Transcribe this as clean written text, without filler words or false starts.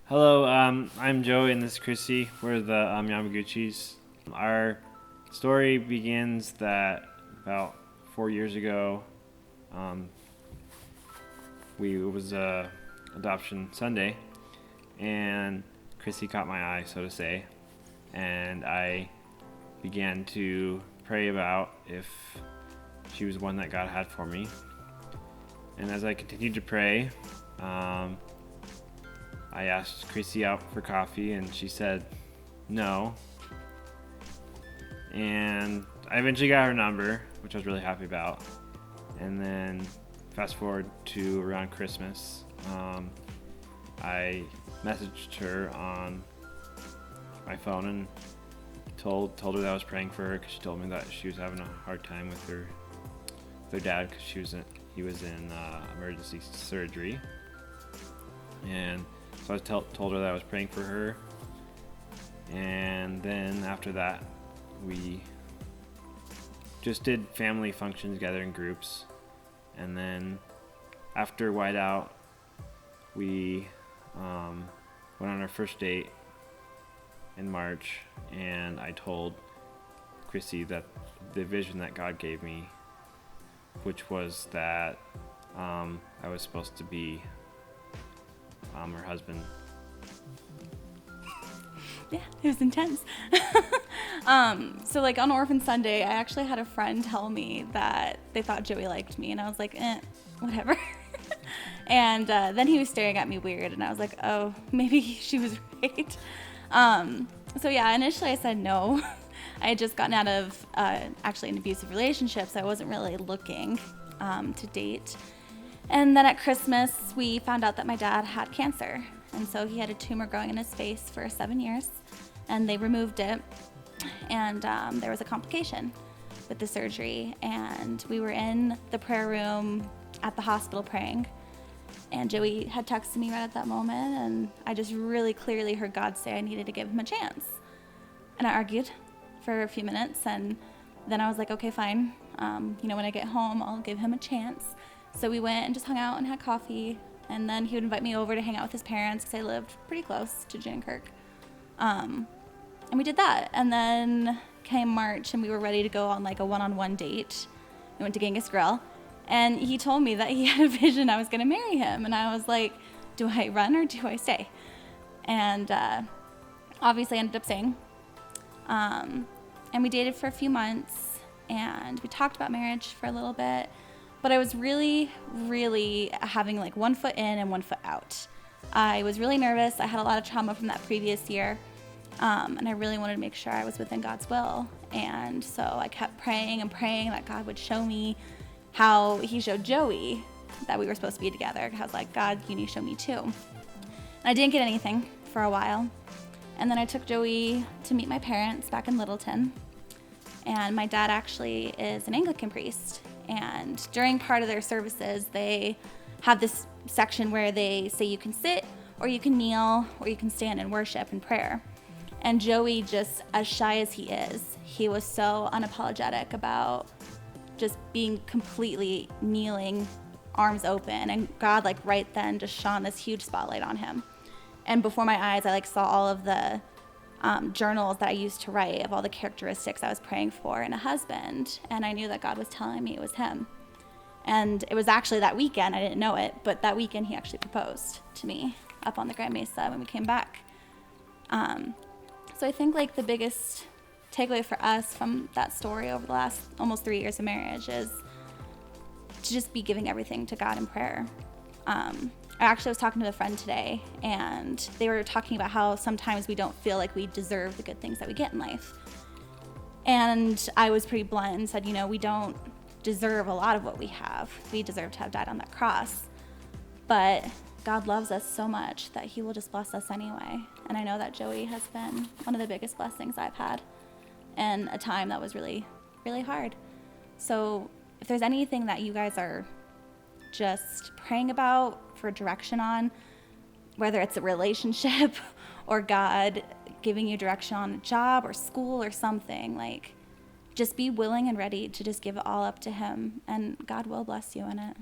Hello, I'm Joey and this is Krissie. We're the Yamaguchis. Our story begins that about 4 years ago, it was adoption Sunday, and Krissie caught my eye, so to say, and I began to pray about if she was one that God had for me. And as I continued to pray, I asked Krissie out for coffee, and she said no. And I eventually got her number, which I was really happy about. And then fast forward to around Christmas, I messaged her on my phone and told her that I was praying for her because she told me that she was having a hard time with her dad because he was in emergency surgery. And so I told her that I was praying for her, and then after that, we just did family functions together in groups, and then after Whiteout, we went on our first date in March, and I told Krissie that the vision that God gave me, which was that I was supposed to be her husband. Yeah, it was intense. So like on Orphan Sunday, I actually had a friend tell me that they thought Joey liked me, and I was like, whatever. And then he was staring at me weird, and I was like, oh, maybe she was right. So yeah, initially I said no. I had just gotten out of actually an abusive relationship, so I wasn't really looking to date. And then at Christmas, we found out that my dad had cancer. And so he had a tumor growing in his face for 7 years, and they removed it. And there was a complication with the surgery. And we were in the prayer room at the hospital praying. And Joey had texted me right at that moment. And I just really clearly heard God say I needed to give him a chance. And I argued for a few minutes. And then I was like, okay, fine. When I get home, I'll give him a chance. So we went and just hung out and had coffee, and then he would invite me over to hang out with his parents because I lived pretty close to Jankirk. And we did that, and then came March, and we were ready to go on like a one-on-one date. We went to Genghis Grill, and he told me that he had a vision I was going to marry him, and I was like, do I run or do I stay? And obviously I ended up staying. And we dated for a few months, and we talked about marriage for a little bit. But I was really, really having like 1 foot in and 1 foot out. I was really nervous. I had a lot of trauma from that previous year. And I really wanted to make sure I was within God's will. And so I kept praying and praying that God would show me how he showed Joey that we were supposed to be together. I was like, God, you need to show me too. And I didn't get anything for a while. And then I took Joey to meet my parents back in Littleton. And my dad actually is an Anglican priest. And during part of their services, they have this section where they say you can sit, or you can kneel, or you can stand and worship and prayer. And Joey, just as shy as he is, he was so unapologetic about just being completely kneeling, arms open. And God, like right then, just shone this huge spotlight on him. And before my eyes, I saw all of the journals that I used to write of all the characteristics I was praying for in a husband, and I knew that God was telling me it was him. And it was actually that weekend, I didn't know it, but that weekend he actually proposed to me up on the Grand Mesa when we came back. So I think like the biggest takeaway for us from that story over the last almost 3 years of marriage is to just be giving everything to God in prayer. I actually was talking to a friend today, and they were talking about how sometimes we don't feel like we deserve the good things that we get in life. And I was pretty blunt and said, we don't deserve a lot of what we have. We deserve to have died on that cross. But God loves us so much that he will just bless us anyway. And I know that Joey has been one of the biggest blessings I've had in a time that was really, really hard. So if there's anything that you guys are just praying about for direction on, whether it's a relationship or God giving you direction on a job or school or something, just be willing and ready to just give it all up to him, and God will bless you in it.